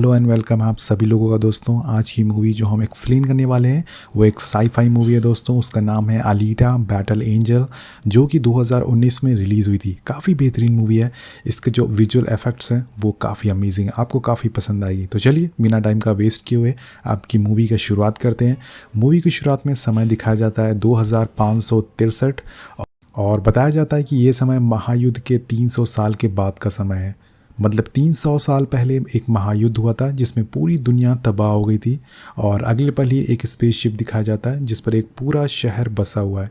Hello and welcome आप सभी लोगों का दोस्तों। आज की मूवी जो हम एक्सप्लेन करने वाले हैं वो एक साई-फाई मूवी है दोस्तों। उसका नाम है अलीटा बैटल एंजल, जो कि 2019 में रिलीज़ हुई थी। काफ़ी बेहतरीन मूवी है। इसके जो विजुअल इफेक्ट्स हैं वो काफ़ी अमेजिंग है, आपको काफ़ी पसंद आएगी। तो चलिए बिना टाइम का वेस्ट किए हुए आपकी मूवी की शुरुआत करते हैं। मूवी की शुरुआत में समय दिखाया जाता है 2563 और बताया जाता है कि ये समय महायुद्ध के 300 साल के बाद का समय है। मतलब 300 साल पहले एक महायुद्ध हुआ था जिसमें पूरी दुनिया तबाह हो गई थी। और अगले पल ही एक स्पेसशिप दिखाया जाता है जिस पर एक पूरा शहर बसा हुआ है।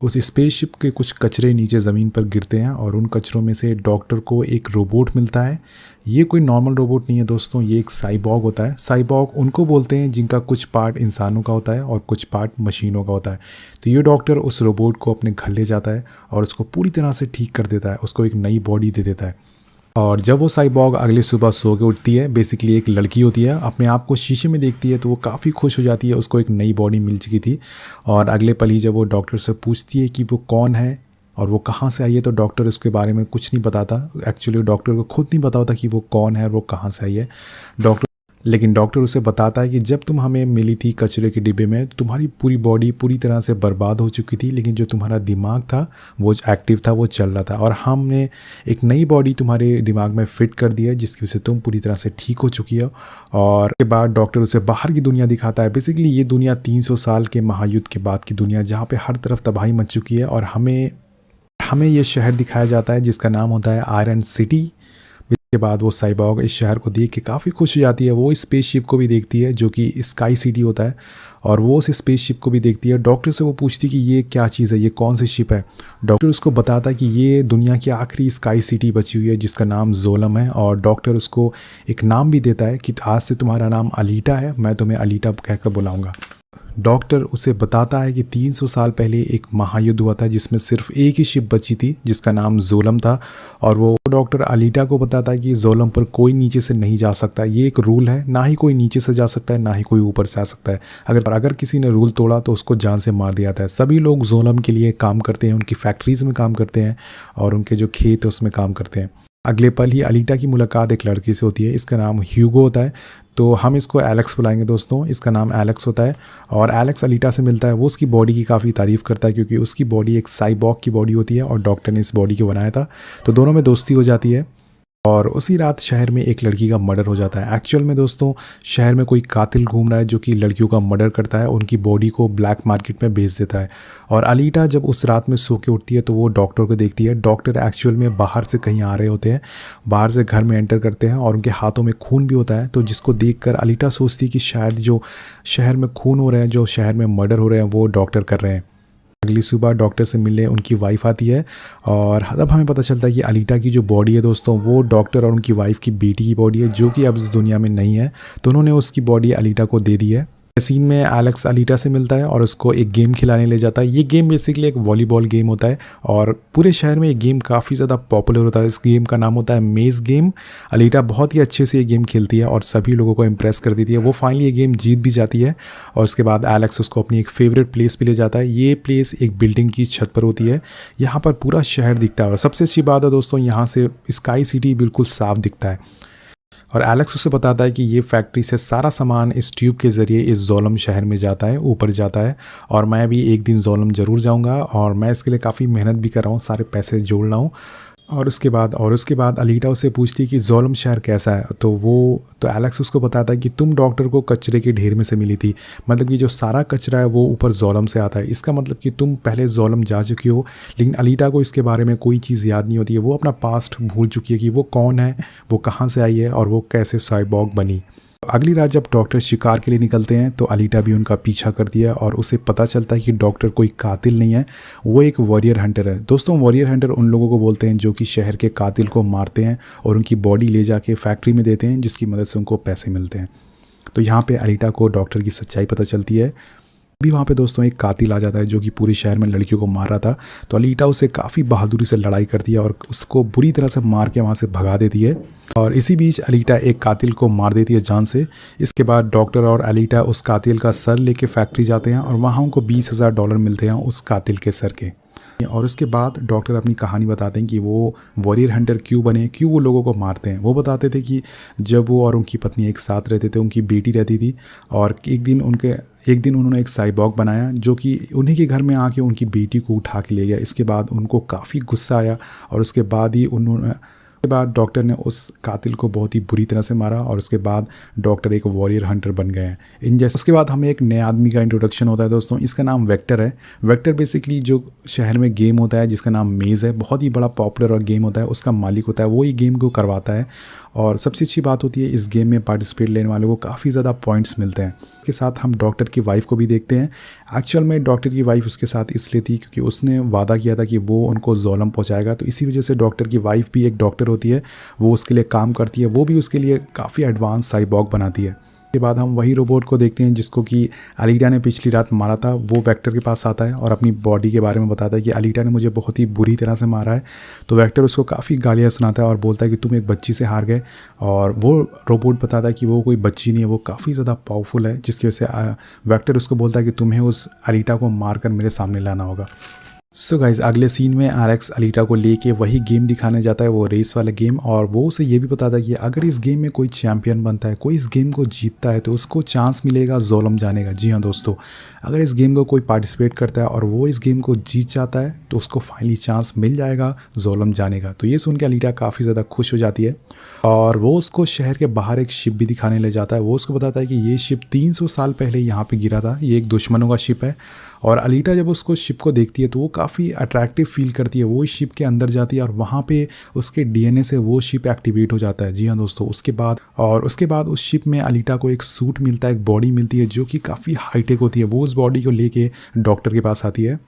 उस स्पेसशिप के कुछ कचरे नीचे ज़मीन पर गिरते हैं और उन कचरों में से डॉक्टर को एक रोबोट मिलता है। ये कोई नॉर्मल रोबोट नहीं है दोस्तों, ये एक साइबॉग होता है। साइबॉग उनको बोलते हैं जिनका कुछ पार्ट इंसानों का होता है और कुछ पार्ट मशीनों का होता है। तो ये डॉक्टर उस रोबोट को अपने घर ले जाता है और उसको पूरी तरह से ठीक कर देता है, उसको एक नई बॉडी दे देता है। और जब वो साइबॉग अगली सुबह सो के उठती है, बेसिकली एक लड़की होती है, अपने आप को शीशे में देखती है तो वो काफ़ी खुश हो जाती है, उसको एक नई बॉडी मिल चुकी थी। और अगले पल ही जब वो डॉक्टर से पूछती है कि वो कौन है और वो कहाँ से आई है, तो डॉक्टर उसके बारे में कुछ नहीं बताता। एक्चुअली डॉक्टर को खुद नहीं पता होता कि वो कौन है और वो कहाँ से आई है। लेकिन डॉक्टर उसे बताता है कि जब तुम हमें मिली थी कचरे के डिब्बे में, तो तुम्हारी पूरी बॉडी पूरी तरह से बर्बाद हो चुकी थी, लेकिन जो तुम्हारा दिमाग था वो एक्टिव था, वो चल रहा था। और हमने एक नई बॉडी तुम्हारे दिमाग में फिट कर दी है जिसकी वजह से तुम पूरी तरह से ठीक हो चुकी हो। और उसके बाद डॉक्टर उसे बाहर की दुनिया दिखाता है। बेसिकली ये दुनिया 300 साल के महायुद्ध के बाद की दुनिया, जहाँ पर हर तरफ तबाही मच चुकी है। और हमें ये शहर दिखाया जाता है जिसका नाम होता है आयरन सिटी। के बाद वो साइबॉग इस शहर को देख के काफ़ी खुश हो जाती है। वो इस स्पेसशिप को भी देखती है जो कि स्काई सिटी होता है, और वो उस स्पेसशिप को भी देखती है। डॉक्टर से वो पूछती है कि ये क्या चीज़ है, ये कौन सी शिप है। डॉक्टर उसको बताता है कि ये दुनिया की आखिरी स्काई सिटी बची हुई है जिसका नाम जोलम है। और डॉक्टर उसको एक नाम भी देता है कि आज से तुम्हारा नाम अलीटा है, मैं तुम्हें अलीटा कहकर बुलाऊंगा। डॉक्टर उसे बताता है कि 300 साल पहले एक महायुद्ध हुआ था जिसमें सिर्फ एक ही शिप बची थी जिसका नाम जोलम था। और वो डॉक्टर अलीटा को बताता है कि जोलम पर कोई नीचे से नहीं जा सकता, ये एक रूल है, ना ही कोई नीचे से जा सकता है ना ही कोई ऊपर से आ सकता है। अगर किसी ने रूल तोड़ा तो उसको जान से मार दिया जाता है। सभी लोग जोलम के लिए काम करते हैं, उनकी फैक्ट्रीज में काम करते हैं और उनके जो खेत है उसमें काम करते हैं। अगले पल ही अलीटा की मुलाकात एक लड़की से होती है, इसका नाम ह्यूगो होता है। तो हम इसको एलेक्स बुलाएंगे दोस्तों, इसका नाम एलेक्स होता है। और एलेक्स अलीटा से मिलता है, वो उसकी बॉडी की काफ़ी तारीफ़ करता है क्योंकि उसकी बॉडी एक साइबॉग की बॉडी होती है और डॉक्टर ने इस बॉडी को बनाया था। तो दोनों में दोस्ती हो जाती है। और उसी रात शहर में एक लड़की का मर्डर हो जाता है। एक्चुअल में दोस्तों शहर में कोई कातिल घूम रहा है जो कि लड़कियों का मर्डर करता है, उनकी बॉडी को ब्लैक मार्केट में बेच देता है। और अलीटा जब उस रात में सो के उठती है तो वो डॉक्टर को देखती है। डॉक्टर एक्चुअल में बाहर से कहीं आ रहे होते हैं, बाहर से घर में एंटर करते हैं और उनके हाथों में खून भी होता है। तो जिसको देखकर अलीटा सोचती है कि शायद जो शहर में खून हो रहे हैं, जो शहर में मर्डर हो रहे हैं, वो डॉक्टर कर रहे हैं। अगली सुबह डॉक्टर से मिलने उनकी वाइफ आती है और तब हमें पता चलता है कि अलीटा की जो बॉडी है दोस्तों वो डॉक्टर और उनकी वाइफ की बेटी की बॉडी है जो कि अब इस दुनिया में नहीं है। तो उन्होंने उसकी बॉडी अलीटा को दे दी है। सीन में एलेक्स अलीटा से मिलता है और उसको एक गेम खिलाने ले जाता है। ये गेम बेसिकली एक वॉलीबॉल गेम होता है और पूरे शहर में ये गेम काफ़ी ज़्यादा पॉपुलर होता है। इस गेम का नाम होता है मेज़ गेम। अलीटा बहुत ही अच्छे से ये गेम खेलती है और सभी लोगों को इम्प्रेस कर देती है। वो फाइनली ये गेम जीत भी जाती है और उसके बाद एलेक्स उसको अपनी एक फेवरेट प्लेस पे ले जाता है। ये प्लेस एक बिल्डिंग की छत पर होती है, यहाँ पर पूरा शहर दिखता है और सबसे अच्छी बात है दोस्तों यहाँ से स्काई सिटी बिल्कुल साफ दिखता है। और एलेक्स उसे बताता है कि ये फैक्ट्री से सारा सामान इस ट्यूब के ज़रिए इस जोलम शहर में जाता है, ऊपर जाता है। और मैं भी एक दिन जोलम ज़रूर जाऊंगा और मैं इसके लिए काफ़ी मेहनत भी कर रहा हूँ, सारे पैसे जोड़ रहा हूँ। और उसके बाद अलीटा उससे पूछती है कि जोलम शहर कैसा है। तो एलेक्स उसको बताता है कि तुम डॉक्टर को कचरे के ढेर में से मिली थी, मतलब कि जो सारा कचरा है वो ऊपर जोलम से आता है। इसका मतलब कि तुम पहले जोलम जा चुकी हो। लेकिन अलीटा को इसके बारे में कोई चीज़ याद नहीं होती है, वो अपना पास्ट भूल चुकी है कि वो कौन है, वो कहाँ से आई है और वो कैसे साइबॉग बनी। अगली रात जब डॉक्टर शिकार के लिए निकलते हैं तो अलीटा भी उनका पीछा करती है और उसे पता चलता है कि डॉक्टर कोई कातिल नहीं है, वो एक वॉरियर हंटर है। दोस्तों वॉरियर हंटर उन लोगों को बोलते हैं जो कि शहर के कातिल को मारते हैं और उनकी बॉडी ले जाके फैक्ट्री में देते हैं जिसकी मदद से उनको पैसे मिलते हैं। तो यहाँ पे अलीटा को डॉक्टर की सच्चाई पता चलती है। भी वहाँ पे दोस्तों एक कातिल आ जाता है जो कि पूरे शहर में लड़कियों को मार रहा था। तो अलीटा उसे काफ़ी बहादुरी से लड़ाई करती है और उसको बुरी तरह से मार के वहाँ से भगा देती है। और इसी बीच अलीटा एक कातिल को मार देती है जान से। इसके बाद डॉक्टर और अलीटा उस कातिल का सर लेके फैक्ट्री जाते हैं और वहाँ उनको $20,000 मिलते हैं उस कातिल के सर के। और उसके बाद डॉक्टर अपनी कहानी बताते हैं कि वो वॉरियर हंटर क्यों बने, क्यों वो लोगों को मारते हैं। वो बताते थे कि जब वो और उनकी पत्नी एक साथ रहते थे, उनकी बेटी रहती थी, और एक दिन उन्होंने एक साइबॉग बनाया जो कि उन्हीं के घर में आके उनकी बेटी को उठा के ले गया। इसके बाद उनको काफ़ी गुस्सा आया और उसके बाद ही उन्होंने के बाद डॉक्टर ने उस कातिल को बहुत ही बुरी तरह से मारा और उसके बाद डॉक्टर एक वॉरियर हंटर बन गए हैं इन जैसे। उसके बाद हमें एक नए आदमी का इंट्रोडक्शन होता है दोस्तों, इसका नाम वेक्टर है। वेक्टर बेसिकली जो शहर में गेम होता है जिसका नाम मेज़ है, बहुत ही बड़ा पॉपुलर और गेम होता है, उसका मालिक होता है, वो ही गेम को करवाता है। और सबसे अच्छी बात होती है इस गेम में पार्टिसिपेट लेने वालों को काफ़ी ज़्यादा पॉइंट्स मिलते हैं। के साथ हम डॉक्टर की वाइफ को भी देखते हैं। एक्चुअल में डॉक्टर की वाइफ उसके साथ इसलिए थी क्योंकि उसने वादा किया था कि वो उनको ज़ुल्म पहुंचाएगा, तो इसी वजह से डॉक्टर की वाइफ भी एक डॉक्टर होती है, वो उसके लिए काम करती है, वो भी उसके लिए काफ़ी एडवांस साइबॉग बनाती है। के बाद हम वही रोबोट को देखते हैं जिसको कि अलीटा ने पिछली रात मारा था। वो वेक्टर के पास आता है और अपनी बॉडी के बारे में बताता है कि अलीटा ने मुझे बहुत ही बुरी तरह से मारा है। तो वेक्टर उसको काफ़ी गालियाँ सुनाता है और बोलता है कि तुम एक बच्ची से हार गए। और वो रोबोट बताता है कि वो कोई बच्ची नहीं है, वो काफ़ी ज़्यादा पावरफुल है, जिसकी वजह से वेक्टर उसको बोलता है कि तुम्हें उस अलीटा को मार कर मेरे सामने लाना होगा। सो गाइज अगले सीन में एलेक्स अलीटा को लेके वही गेम दिखाने जाता है, वो रेस वाला गेम, और वो उसे ये भी बताता है कि अगर इस गेम में कोई चैंपियन बनता है, कोई इस गेम को जीतता है, तो उसको चांस मिलेगा ज़ोलम जाने का। जी हाँ दोस्तों, अगर इस गेम को कोई पार्टिसिपेट करता है और वो इस गेम को जीत जाता है तो उसको फाइनली चांस मिल जाएगा ज़ोलम जाने का। तो ये सुन के अलीटा काफ़ी ज़्यादा खुश हो जाती है और वो उसको शहर के बाहर एक शिप भी दिखाने ले जाता है। वो उसको बताता है कि ये शिप 300 साल पहले यहाँ पे गिरा था, ये एक दुश्मनों का शिप है। और अलीटा जब उसको शिप को देखती है तो वो काफ़ी अट्रैक्टिव फील करती है, वो इस शिप के अंदर जाती है और वहाँ पे उसके डीएनए से वो शिप एक्टिवेट हो जाता है। जी हाँ दोस्तों, उसके बाद उस शिप में अलीटा को एक सूट मिलता है, एक बॉडी मिलती है जो कि काफ़ी हाईटेक होती है। वो उस बॉडी को लेके डॉक्टर के पास आती है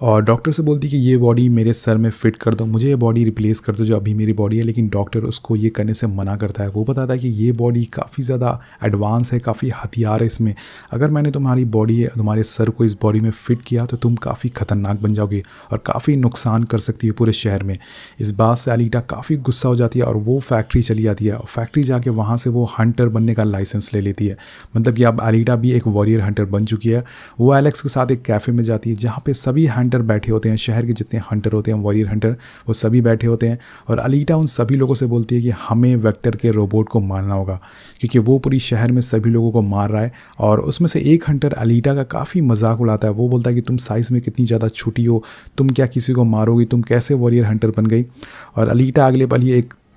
और डॉक्टर से बोलती है कि ये बॉडी मेरे सर में फिट कर दो, मुझे ये बॉडी रिप्लेस कर दो जो अभी मेरी बॉडी है। लेकिन डॉक्टर उसको ये करने से मना करता है। वो बताता है कि ये बॉडी काफ़ी ज़्यादा एडवांस है, काफ़ी हथियार है इसमें, अगर मैंने तुम्हारे सर को इस बॉडी में फ़िट किया तो तुम काफ़ी ख़तरनाक बन जाओगे और काफ़ी नुकसान कर सकती है पूरे शहर में। इस बात से अलीटा काफ़ी गुस्सा हो जाती है और वो फैक्ट्री चली जाती है और फैक्ट्री जाके वहाँ से वो हंटर बनने का लाइसेंस ले लेती है। मतलब कि अब अलीटा भी एक वॉरियर हंटर बन चुकी है। वो एलेक्स के साथ एक कैफ़े में जाती है जहाँ पे सभी हंटर बैठे होते हैं, शहर के जितने हंटर होते हैं, वॉरियर हंटर, वो सभी बैठे होते हैं। और अलीटा उन सभी लोगों से बोलती है कि हमें वेक्टर के रोबोट को मारना होगा क्योंकि वो पूरी शहर में सभी लोगों को मार रहा है। और उसमें से एक हंटर अलीटा का काफ़ी मजाक उड़ाता है। वो बोलता है कि तुम साइज़ में कितनी ज़्यादा छोटी हो, तुम क्या किसी को मारोगी, तुम कैसे वॉरियर हंटर बन गई। और अलीटा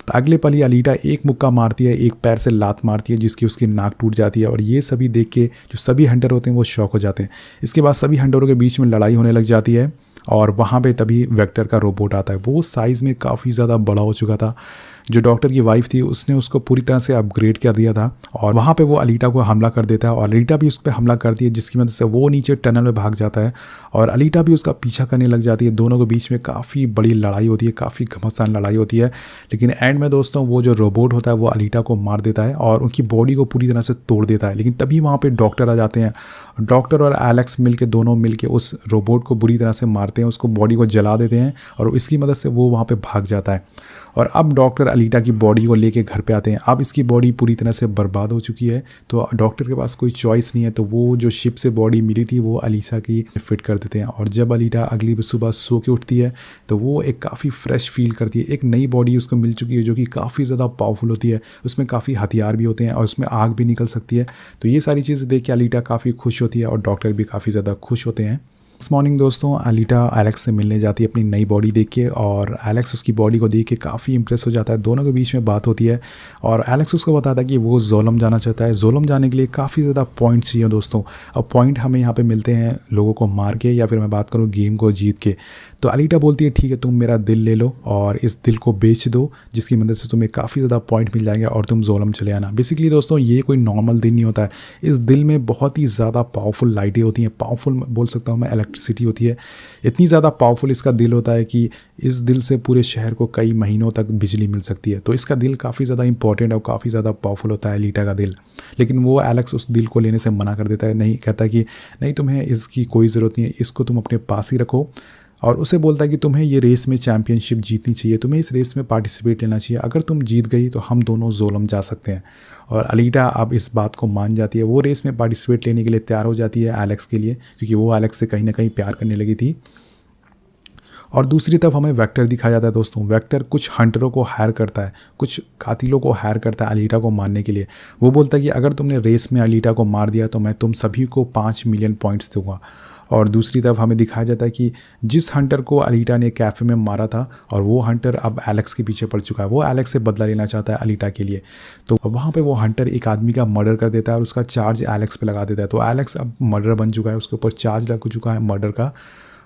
अगले पल ही अलीटा एक मुक्का मारती है, एक पैर से लात मारती है जिसकी उसकी नाक टूट जाती है। और ये सभी देख के जो सभी हंटर होते हैं वो शॉक हो जाते हैं। इसके बाद सभी हंटरों के बीच में लड़ाई होने लग जाती है और वहाँ पे तभी वेक्टर का रोबोट आता है। वो साइज़ में काफ़ी ज़्यादा बड़ा हो चुका था। जो डॉक्टर की वाइफ थी उसने उसको पूरी तरह से अपग्रेड कर दिया था और वहाँ पे वो अलीटा को हमला कर देता है और अलीटा भी उस पर हमला करती है, जिसकी मदद से वो नीचे टनल में भाग जाता है और अलीटा भी उसका पीछा करने लग जाती है। दोनों के बीच में काफ़ी बड़ी लड़ाई होती है, काफ़ी घमासान लड़ाई होती है। लेकिन एंड में दोस्तों वो जो रोबोट होता है वो अलीटा को मार देता है और उनकी बॉडी को पूरी तरह से तोड़ देता है। लेकिन तभी वहाँ पर डॉक्टर आ जाते हैं। डॉक्टर और एलेक्स दोनों मिल के उस रोबोट को बुरी तरह से मारते हैं, उसको बॉडी को जला देते हैं और इसकी मदद से वो वहाँ पे भाग जाता है। और अब डॉक्टर अलीटा की बॉडी को लेके घर पे आते हैं। अब इसकी बॉडी पूरी तरह से बर्बाद हो चुकी है तो डॉक्टर के पास कोई चॉइस नहीं है, तो वो जो शिप से बॉडी मिली थी वो अलीसा की फिट कर देते हैं। और जब अलीटा अगली सुबह सो के उठती है तो वो एक काफ़ी फ्रेश फील करती है। एक नई बॉडी उसको मिल चुकी है जो कि काफ़ी ज़्यादा पावरफुल होती है, उसमें काफ़ी हथियार भी होते हैं और उसमें आग भी निकल सकती है। तो ये सारी चीज़ें देख के अलीटा काफ़ी खुश होती है और डॉक्टर भी काफ़ी ज़्यादा खुश होते हैं। इस मॉर्निंग दोस्तों अलीटा एलेक्स से मिलने जाती है अपनी नई बॉडी देख के और एलेक्स उसकी बॉडी को देख के काफ़ी इंप्रेस हो जाता है। दोनों के बीच में बात होती है और एलेक्स उसको बताता है कि वो ज़ोलम जाना चाहता है। ज़ोलम जाने के लिए काफ़ी ज़्यादा पॉइंट्स चाहिए दोस्तों, और पॉइंट हमें यहाँ पे मिलते हैं लोगों को मार के या फिर मैं बात करूँ गेम को जीत के। तो अलीटा बोलती है ठीक है, तुम मेरा दिल ले लो और इस दिल को बेच दो जिसकी मदद से तुम्हें काफ़ी ज़्यादा पॉइंट मिल जाएंगे और तुम ज़ोलम चले आना। बेसिकली दोस्तों ये कोई नॉर्मल दिल नहीं होता है, इस दिल में बहुत ही ज़्यादा पावरफुल लाइटें होती हैं, पावरफुल बोल सकता हूँ मैं इलेक्ट्रिसिटी होती है। इतनी ज़्यादा पावरफुल इसका दिल होता है कि इस दिल से पूरे शहर को कई महीनों तक बिजली मिल सकती है। तो इसका दिल काफ़ी ज़्यादा इंपॉर्टेंट है और काफ़ी ज़्यादा पावरफुल होता है अलीटा का दिल। लेकिन वो एलेक्स उस दिल को लेने से मना कर देता है, नहीं कहता कि नहीं तुम्हें इसकी कोई ज़रूरत नहीं है, इसको तुम अपने पास ही रखो। और उसे बोलता है कि तुम्हें ये रेस में चैंपियनशिप जीतनी चाहिए, तुम्हें इस रेस में पार्टिसिपेट लेना चाहिए, अगर तुम जीत गई तो हम दोनों ज़ोलम जा सकते हैं। और अलीटा अब इस बात को मान जाती है, वो रेस में पार्टिसिपेट लेने के लिए तैयार हो जाती है एलेक्स के लिए, क्योंकि वो एलेक्स से कहीं ना कहीं प्यार करने लगी थी। और दूसरी तरफ हमें वेक्टर दिखाया जाता है दोस्तों। वेक्टर कुछ हंटरों को हायर करता है, कुछ कातिलों को हायर करता है अलीटा को मारने के लिए। वो बोलता है कि अगर तुमने रेस में अलीटा को मार दिया तो मैं तुम सभी को 5 मिलियन पॉइंट्स दूंगा। और दूसरी तरफ हमें दिखाया जाता है कि जिस हंटर को अलीटा ने कैफ़े में मारा था और वो हंटर अब एलेक्स के पीछे पड़ चुका है, वो एलेक्स से बदला लेना चाहता है अलीटा के लिए। तो वहाँ पे वो हंटर एक आदमी का मर्डर कर देता है और उसका चार्ज एलेक्स पे लगा देता है। तो एलेक्स अब मर्डर बन चुका है, उसके ऊपर चार्ज लग चुका है मर्डर का।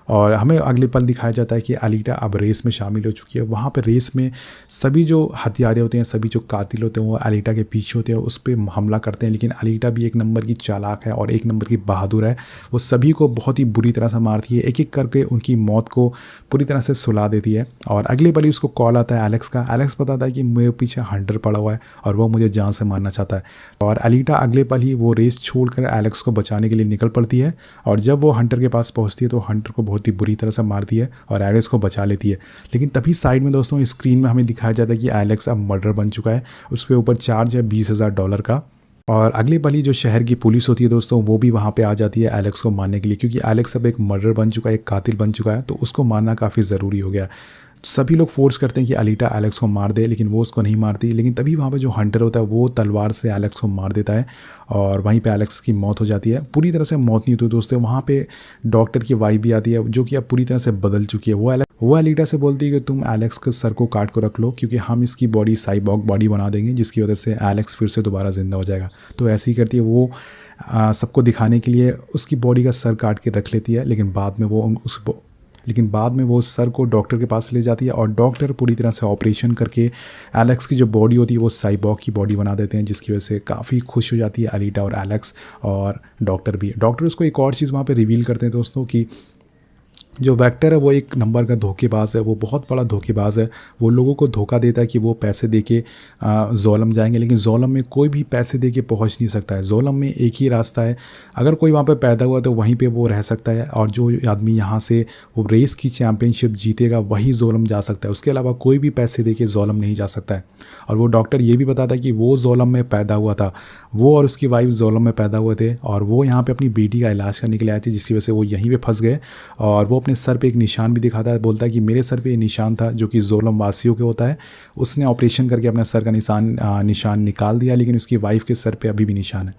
और हमें अगले पल दिखाया जाता है कि अलीटा अब रेस में शामिल हो चुकी है। वहाँ पे रेस में सभी जो हथियारे होते हैं, सभी जो कातिल होते हैं वो अलीटा के पीछे होते हैं, उस पर हमला करते हैं। लेकिन अलीटा भी एक नंबर की चालाक है और एक नंबर की बहादुर है। वो सभी को बहुत ही बुरी तरह से मारती है, एक एक करके उनकी मौत को पूरी तरह से सुला देती है। और अगले पल ही उसको कॉल आता है एलेक्स का। एलेक्स बताता है कि मेरे पीछे हंटर पड़ा हुआ है और वो मुझे जान से मारना चाहता है। और अलीटा अगले पल ही वो रेस छोड़कर एलेक्स को बचाने के लिए निकल पड़ती है। और जब वो हंटर के पास पहुँचती है तो हंटर को बहुत ही बुरी तरह से मारती है और एलेक्स को बचा लेती है। लेकिन तभी साइड में दोस्तों स्क्रीन में हमें दिखाया जाता है कि एलेक्स अब मर्डर बन चुका है, उसके ऊपर चार्ज है $20,000 का। और अगले पल ही जो शहर की पुलिस होती है दोस्तों वो भी वहाँ पे आ जाती है एलेक्स को मारने के लिए, क्योंकि एलेक्स अब एक मर्डर बन चुका है, एक कातिल बन चुका है, तो उसको मारना काफ़ी ज़रूरी हो गया। सभी लोग फोर्स करते हैं कि अलीटा एलेक्स को मार दे, लेकिन वो उसको नहीं मारती। लेकिन तभी वहाँ पे जो हंटर होता है वो तलवार से एलेक्स को मार देता है और वहीं पे एलेक्स की मौत हो जाती है। पूरी तरह से मौत नहीं होती दोस्तों, वहाँ पे डॉक्टर की वाइफ भी आती है जो कि अब पूरी तरह से बदल चुकी है। वो अलीटा से बोलती है कि तुम एलेक्स के सर को काट को रख लो, क्योंकि हम इसकी बॉडी साइबॉर्ग बॉडी बना देंगे, जिसकी वजह से एलेक्स फिर से दोबारा ज़िंदा हो जाएगा। तो ऐसे ही करती है वो, सबको दिखाने के लिए उसकी बॉडी का सर काट के रख लेती है। लेकिन बाद में वो उस सर को डॉक्टर के पास ले जाती है और डॉक्टर पूरी तरह से ऑपरेशन करके एलेक्स की जो बॉडी होती है वो साइबॉर्ग की बॉडी बना देते हैं, जिसकी वजह से काफ़ी खुश हो जाती है अलीटा और एलेक्स। और डॉक्टर भी, डॉक्टर उसको एक और चीज़ वहाँ पे रिवील करते हैं दोस्तों कि जो वेक्टर है वो एक नंबर का धोखेबाज है, वो बहुत बड़ा धोखेबाज है। वो लोगों को धोखा देता है कि वो पैसे दे के जोलम जाएंगे, लेकिन जोलम में कोई भी पैसे दे के पहुँच नहीं सकता है। जोलम में एक ही रास्ता है, अगर कोई वहाँ पे पैदा हुआ तो वहीं पे वो रह सकता है, और जो आदमी यहाँ से वो रेस की चैम्पियनशिप जीतेगा वही जोलम जा सकता है। उसके अलावा कोई भी पैसे दे के जोलम नहीं जा सकता है। और वो डॉक्टर ये भी बताता है कि वो जोलम में पैदा हुआ था, वो और उसकी वाइफ जोलम में पैदा हुए थे, और वो यहाँ पे अपनी बेटी का इलाज करने के लिए आए थे, जिसकी वजह से वो यहीं पे फंस गए। और वो अपने सर पे एक निशान भी दिखाता है, बोलता है कि मेरे सर पे ये निशान था जो कि जोलम वासियों के होता है। उसने ऑपरेशन करके अपने सर का निशान निकाल दिया, लेकिन उसकी वाइफ के सर पे अभी भी निशान है।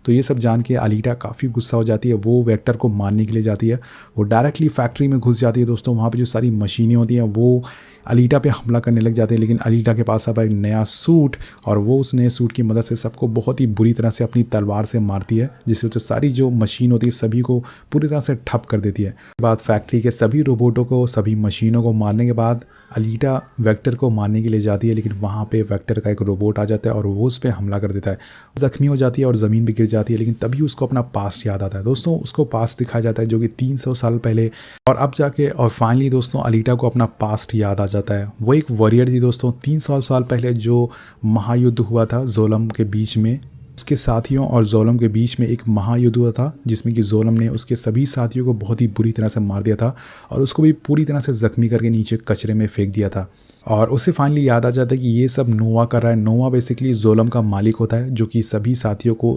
तो ये सब जान के अलीटा काफ़ी गुस्सा हो जाती है, वो वेक्टर को मारने के लिए जाती है। वो डायरेक्टली फैक्ट्री में घुस जाती है दोस्तों। वहाँ पे जो सारी मशीनें होती हैं वो अलीटा पे हमला करने लग जाते हैं, लेकिन अलीटा के पास अब एक नया सूट, और वो उस नए सूट की मदद से सबको बहुत ही बुरी तरह से अपनी तलवार से मारती है, जिससे तो सारी जो मशीन होती है सभी को पूरी तरह से ठप कर देती है। बाद फैक्ट्री के सभी रोबोटों को, सभी मशीनों को मारने के बाद अलीटा वेक्टर को मारने के लिए जाती है, लेकिन वहाँ पे वेक्टर का एक रोबोट आ जाता है और वो उस पर हमला कर देता है। जख्मी हो जाती है और ज़मीन पे गिर जाती है, लेकिन तभी उसको अपना पास्ट याद आता है दोस्तों। उसको पास्ट दिखाया जाता है जो कि 300 साल पहले, और अब जाके और फाइनली दोस्तों अलीटा को अपना पास्ट याद आ जाता है। वो एक वॉरियर थी दोस्तों, 300 साल पहले जो महायुद्ध हुआ था जोलम के बीच में, उसके साथियों और जोलम के बीच में एक महायुद्ध हुआ था, जिसमें कि जोलम ने उसके सभी साथियों को बहुत ही बुरी तरह से मार दिया था और उसको भी पूरी तरह से ज़ख्मी करके नीचे कचरे में फेंक दिया था। और उसे फाइनली याद आ जाता है कि ये सब नोवा कर रहा है। नोवा बेसिकली जोलम का मालिक होता है, जो कि सभी साथियों को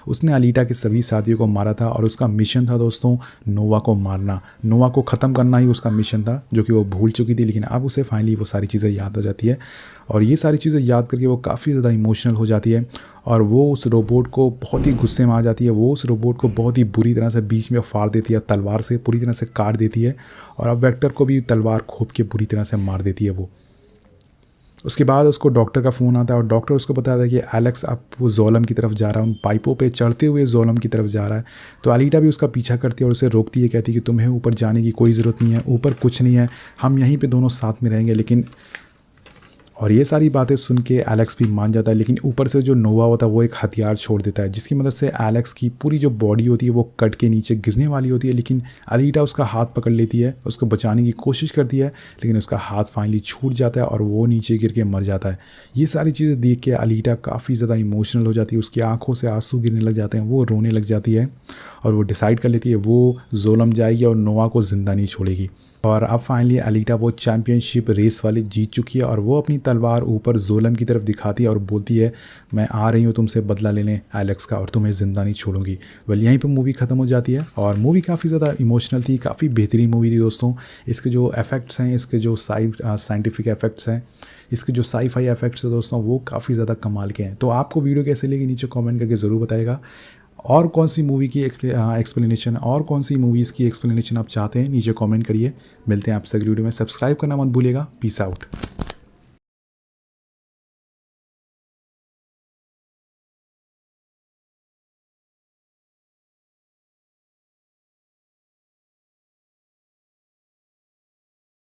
उसने अलीटा के सभी साथियों को मारा था, और उसका मिशन था दोस्तों नोवा को मारना, नोवा को ख़त्म करना ही उसका मिशन था, जो कि वो भूल चुकी थी। लेकिन अब उसे फाइनली वो सारी चीज़ें याद आ जाती है, और ये सारी चीज़ें याद करके वो काफ़ी ज़्यादा इमोशनल हो जाती है, और वो उस रोबोट को बहुत ही गुस्से में आ जाती है। वो उस रोबोट को बहुत ही बुरी तरह से बीच में फाड़ देती है, तलवार से पूरी तरह से काट देती है, और अब वेक्टर को भी तलवार खोप के बुरी तरह से मार देती है वो। उसके बाद उसको डॉक्टर का फ़ोन आता है, और डॉक्टर उसको बताता है कि एलेक्स अब वो जोलम की तरफ जा रहा है, उन पाइपों पे चढ़ते हुए जोलम की तरफ जा रहा है। तो अलीटा भी उसका पीछा करती है और उसे रोकती है, कहती है कि तुम्हें ऊपर जाने की कोई ज़रूरत नहीं है, ऊपर कुछ नहीं है, हम यहीं पे दोनों साथ में रहेंगे। लेकिन और ये सारी बातें सुन के एलेक्स भी मान जाता है, लेकिन ऊपर से जो नोवा होता है वो एक हथियार छोड़ देता है, जिसकी मदद से एलेक्स की पूरी जो बॉडी होती है वो कट के नीचे गिरने वाली होती है। लेकिन अलीटा उसका हाथ पकड़ लेती है, उसको बचाने की कोशिश करती है, लेकिन उसका हाथ फाइनली छूट जाता है और वो नीचे गिर के मर जाता है। ये सारी चीज़ें देख के अलीटा काफ़ी ज़्यादा इमोशनल हो जाती है, उसकी आंखों से आंसू गिरने लग जाते हैं, वो रोने लग जाती है, और वो डिसाइड कर लेती है वो जोलम जाएगी और नोवा को ज़िंदा नहीं छोड़ेगी। और अब फाइनली अलीटा वो चैंपियनशिप रेस वाली जीत चुकी है और वो अपनी तलवार ऊपर जोलम की तरफ दिखाती है और बोलती है मैं आ रही हूँ तुमसे बदला लेने एलेक्स का और तुम्हें ज़िंदा नहीं छोड़ूंगी। वेल यहीं पे मूवी ख़त्म हो जाती है और मूवी काफ़ी ज़्यादा इमोशनल थी, काफ़ी बेहतरीन मूवी थी दोस्तों। इसके जो इफ़ेक्ट्स हैं, इसके जो साइंटिफिक इफ़ेक्ट्स हैं, इसके जो साई-फाई इफ़ेक्ट्स हैं दोस्तों, वो काफ़ी ज़्यादा कमाल के हैं। तो आपको वीडियो कैसे लगी नीचे कमेंट करके ज़रूर बताइएगा। और कौन सी मूवी की एक्सप्लेनेशन और कौन सी मूवीज़ की एक्सप्लेनेशन आप चाहते हैं नीचे कमेंट करिए। मिलते हैं आपसे अगली वीडियो में। सब्सक्राइब करना मत भूलिएगा। Peace out.